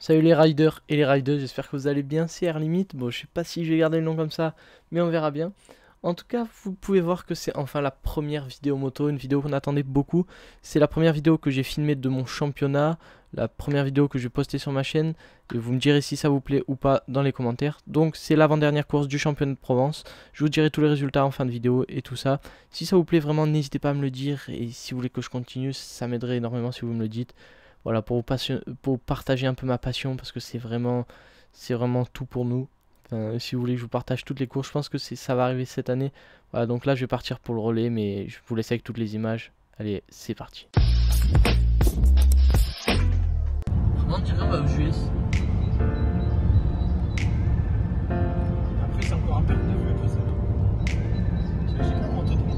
Salut les riders et les riders, j'espère que vous allez bien, c'est Air Limit. Bon, je sais pas si je vais garder le nom comme ça, mais on verra bien. En tout cas, vous pouvez voir que c'est enfin la première vidéo moto, une vidéo qu'on attendait beaucoup. C'est la première vidéo que j'ai filmée de mon championnat, la première vidéo que je vais poster sur ma chaîne. Et vous me direz si ça vous plaît ou pas dans les commentaires. Donc c'est l'avant-dernière course du championnat de Provence. Je vous dirai tous les résultats en fin de vidéo et tout ça. Si ça vous plaît vraiment, n'hésitez pas à me le dire. Et si vous voulez que je continue, ça m'aiderait énormément si vous me le dites. Voilà, pour vous partager un peu ma passion, parce que c'est vraiment tout pour nous. Enfin, si vous voulez que je vous partage toutes les courses, je pense que ça va arriver cette année. Voilà, donc là je vais partir pour le relais, mais je vous laisse avec toutes les images. Allez, c'est parti. Comment dire on va aux US? Après c'est encore un perte de vue après ça. J'ai pas monté de vite.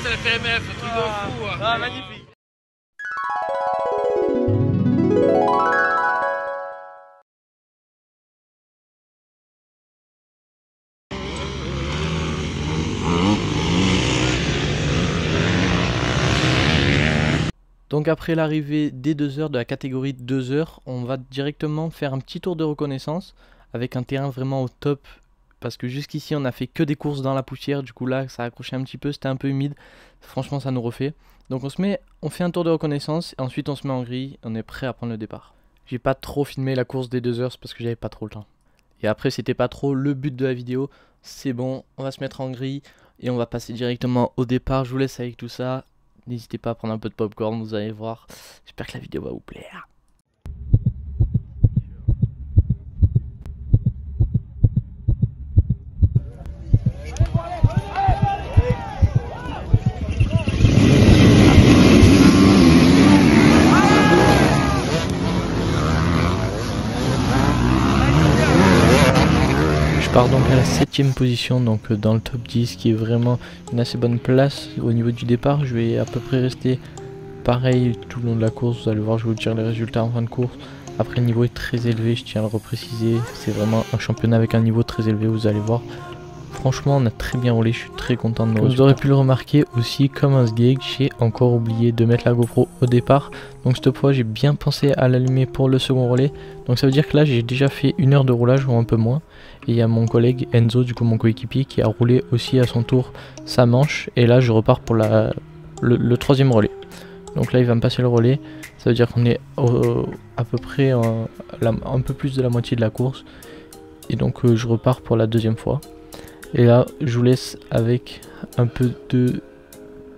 C'est le FMF, truc de fou. Ah, magnifique. Donc après l'arrivée des 2 heures de la catégorie 2 heures, on va directement faire un petit tour de reconnaissance avec un terrain vraiment au top. Parce que jusqu'ici on a fait que des courses dans la poussière, du coup là ça a accroché un petit peu, c'était un peu humide. Franchement ça nous refait. Donc on fait un tour de reconnaissance et ensuite on se met en grille, on est prêt à prendre le départ. J'ai pas trop filmé la course des 2 heures parce que j'avais pas trop le temps. Et après c'était pas trop le but de la vidéo, c'est bon, on va se mettre en grille et on va passer directement au départ. Je vous laisse avec tout ça. N'hésitez pas à prendre un peu de popcorn, vous allez voir. J'espère que la vidéo va vous plaire. Je pars donc à la 7ème position, donc dans le top 10, qui est vraiment une assez bonne place au niveau du départ. Je vais à peu près rester pareil tout le long de la course, vous allez voir, je vais vous dire les résultats en fin de course. Après le niveau est très élevé, je tiens à le repréciser, c'est vraiment un championnat avec un niveau très élevé, vous allez voir. Franchement on a très bien roulé, je suis très content de nos résultats. Vous aurez pu le remarquer aussi, comme un sgeg, j'ai encore oublié de mettre la GoPro au départ. Donc cette fois j'ai bien pensé à l'allumer pour le second relais. Donc ça veut dire que là j'ai déjà fait 1 heure de roulage ou un peu moins. Et il y a mon collègue Enzo, du coup mon coéquipier, qui a roulé aussi à son tour sa manche. Et là je repars pour le 3ème relais. Donc là il va me passer le relais. Ça veut dire qu'on est à peu près un peu plus de la moitié de la course. Et donc je repars pour la 2ème fois. Et là je vous laisse avec un peu de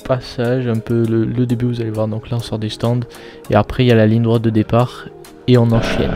passage, un peu le début, vous allez voir. Donc là on sort des stands et après il y a la ligne droite de départ et on enchaîne.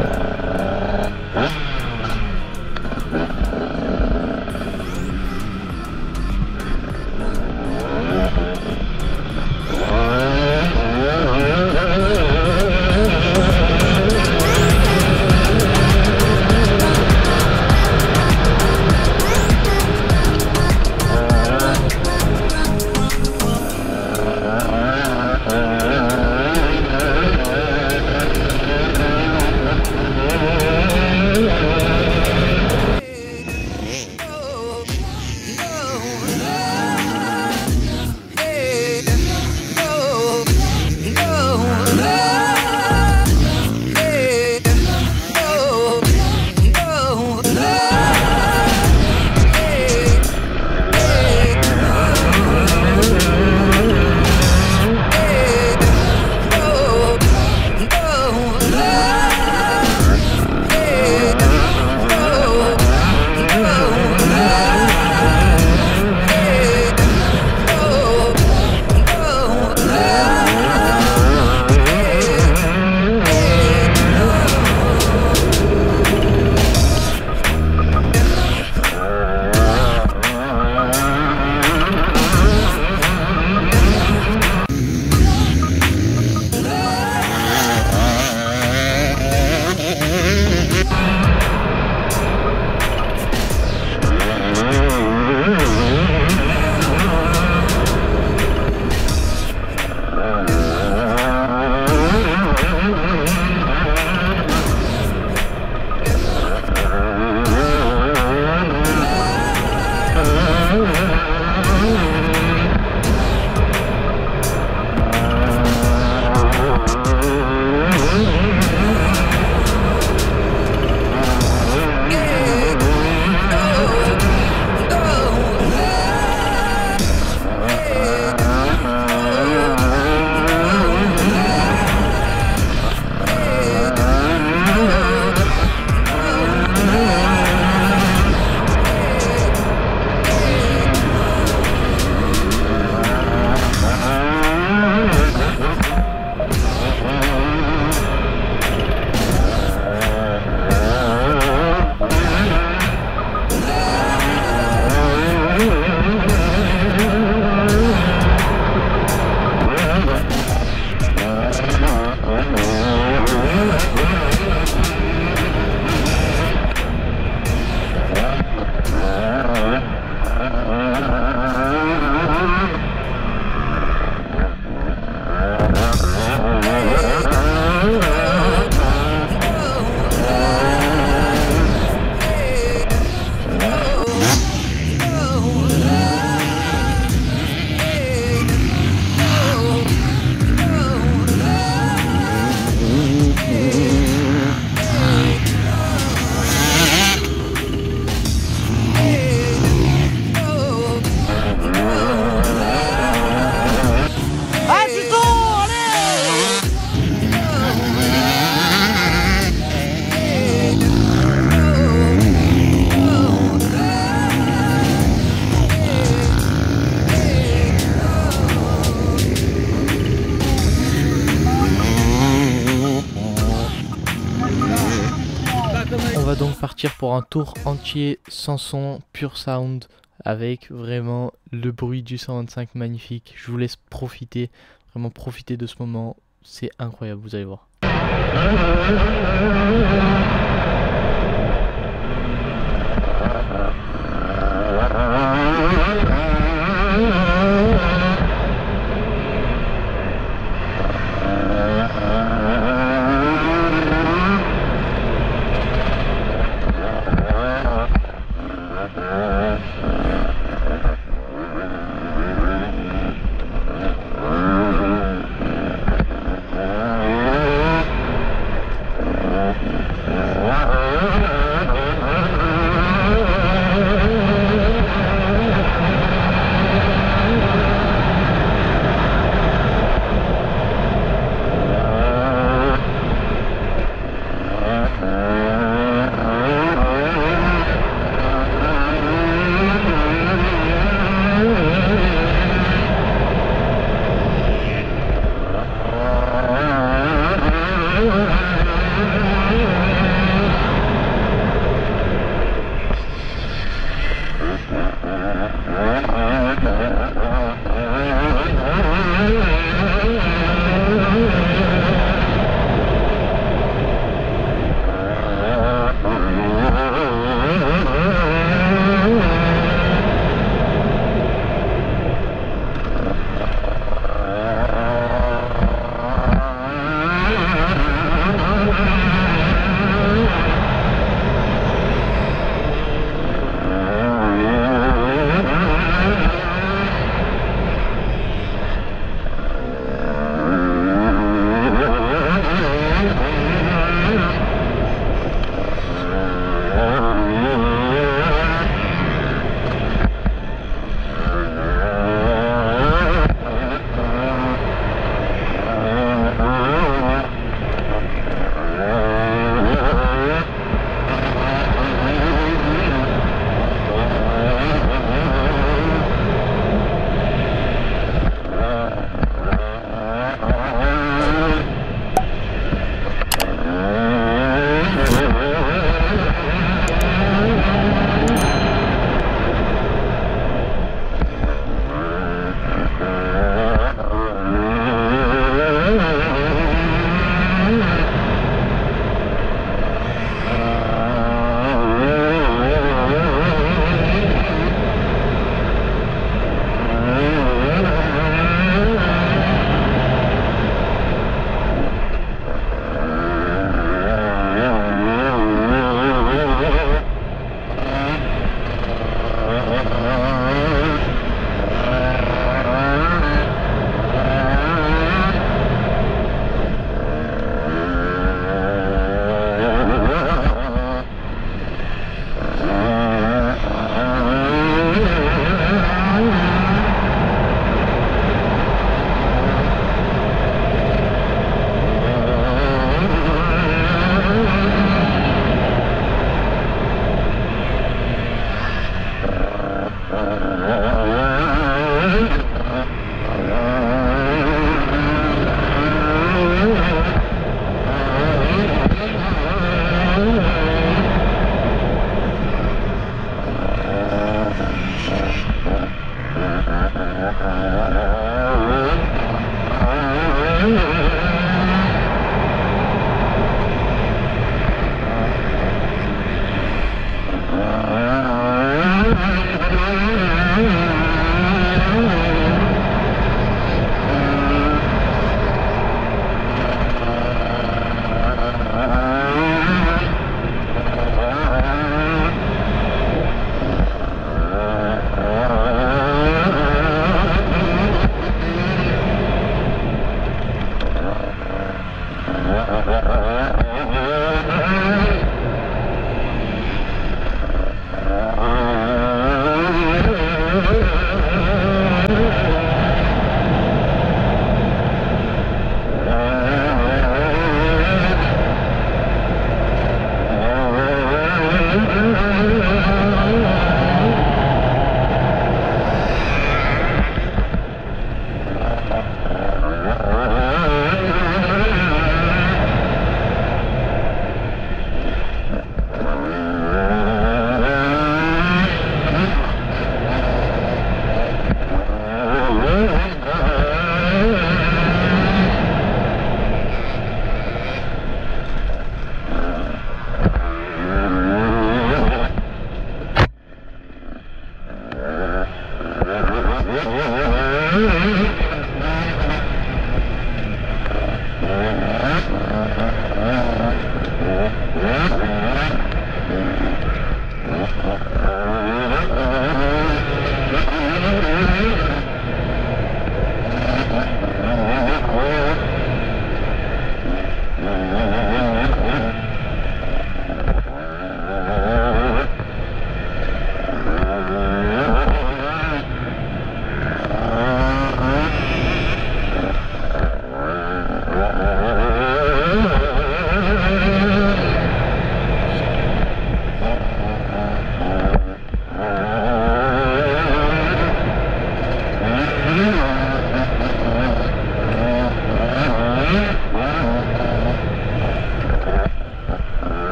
partir pour un tour entier sans son, pure sound, avec vraiment le bruit du 125 magnifique. Je vous laisse profiter, vraiment profiter de ce moment, c'est incroyable, vous allez voir.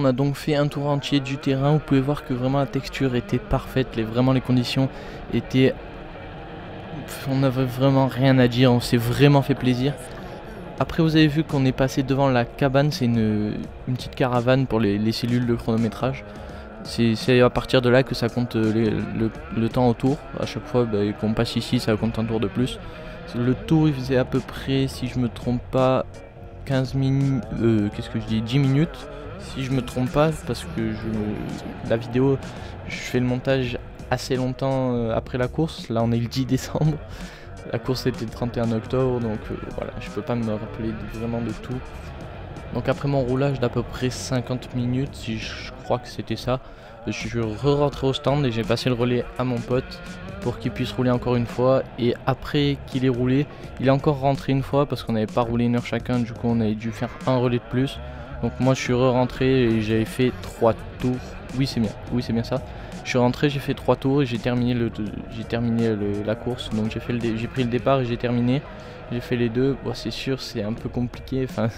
a donc fait un tour entier du terrain. Vous pouvez voir que vraiment la texture était parfaite, vraiment les conditions étaient... On n'avait vraiment rien à dire, on s'est vraiment fait plaisir. Après vous avez vu qu'on est passé devant la cabane, c'est une petite caravane pour les cellules de chronométrage. C'est à partir de là que ça compte le temps autour. À chaque fois qu'on passe ici, ça compte un tour de plus. Le tour il faisait à peu près, si je me trompe pas, 15 minutes, qu'est-ce que je dis, 10 minutes. Si je me trompe pas, parce que la vidéo, je fais le montage assez longtemps après la course. Là on est le 10 décembre. La course était le 31 octobre, donc voilà, je peux pas me rappeler vraiment de tout. Donc après mon roulage d'à peu près 50 minutes, si je crois que c'était ça, je suis re-rentré au stand et j'ai passé le relais à mon pote pour qu'il puisse rouler encore une fois. Et après qu'il ait roulé, il est encore rentré une fois parce qu'on n'avait pas roulé une heure chacun, du coup on avait dû faire un relais de plus. Donc moi je suis re-rentré et j'avais fait 3 tours, oui c'est bien ça. Je suis rentré, j'ai fait 3 tours et j'ai terminé, la course. Donc j'ai pris le départ et j'ai terminé. J'ai fait les deux. Bon, c'est sûr, c'est un peu compliqué. Enfin,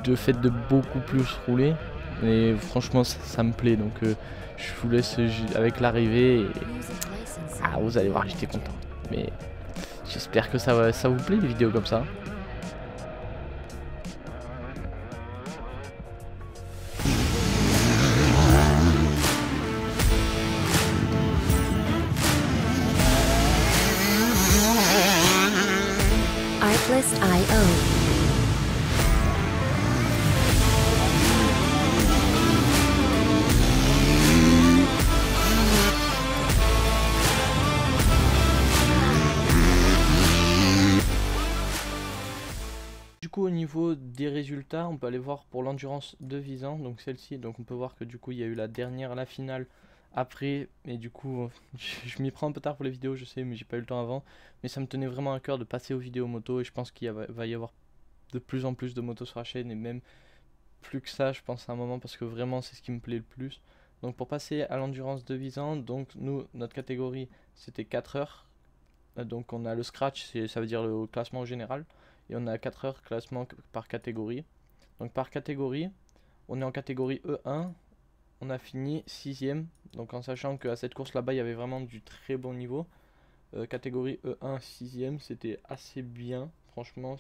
de fait de beaucoup plus rouler. Mais franchement, ça me plaît. Donc je vous laisse avec l'arrivée. Ah, vous allez voir, j'étais content. Mais j'espère que ça vous plaît les vidéos comme ça. Artlist.io. Du coup au niveau des résultats, on peut aller voir pour l'endurance de Visan, donc celle-ci, donc on peut voir que du coup il y a eu la finale après, et du coup je m'y prends un peu tard pour les vidéos, je sais, mais j'ai pas eu le temps avant, mais ça me tenait vraiment à cœur de passer aux vidéos moto, et je pense qu'il va y avoir de plus en plus de motos sur la chaîne, et même plus que ça je pense à un moment, parce que vraiment c'est ce qui me plaît le plus. Donc pour passer à l'endurance de Visan, donc nous, notre catégorie c'était 4 heures, donc on a le scratch, ça veut dire le classement au général, et on a 4 heures classement par catégorie. Donc par catégorie, on est en catégorie E1, on a fini 6ème, donc en sachant qu'à cette course là-bas il y avait vraiment du très bon niveau. Catégorie E1 6ème, c'était assez bien, franchement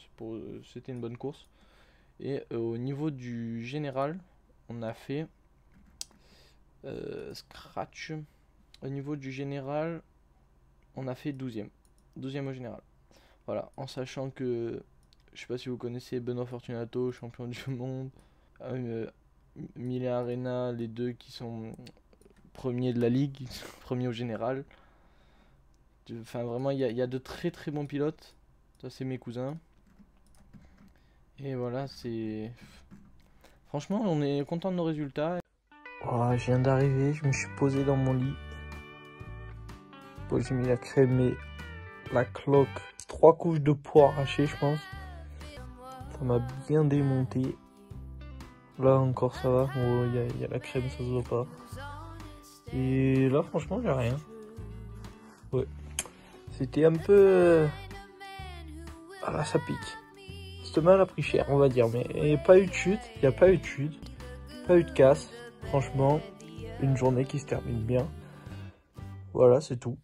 c'était une bonne course. Et au niveau du général, on a fait scratch. Au niveau du général, on a fait 12ème au général. Voilà, en sachant que, je sais pas si vous connaissez Benoît Fortunato, champion du monde, Milan Arena, les deux qui sont premiers de la ligue, premiers au général. Enfin vraiment, il y a de très très bons pilotes. Ça c'est mes cousins. Et voilà, c'est... Franchement, on est content de nos résultats. Oh, je viens d'arriver, je me suis posé dans mon lit. Bon, j'ai mis la crème et la cloque. 3 couches de peau arrachées, je pense. Ça m'a bien démonté. Là encore ça va. Bon, il y a la crème, ça se voit pas. Et là, franchement, j'ai rien. Ouais. C'était un peu... Ah là, ça pique. Cette main, elle a pris cher, on va dire. Mais il n'y a pas eu de chute. Il n'y a pas eu de chute. Pas eu de casse. Franchement, une journée qui se termine bien. Voilà, c'est tout.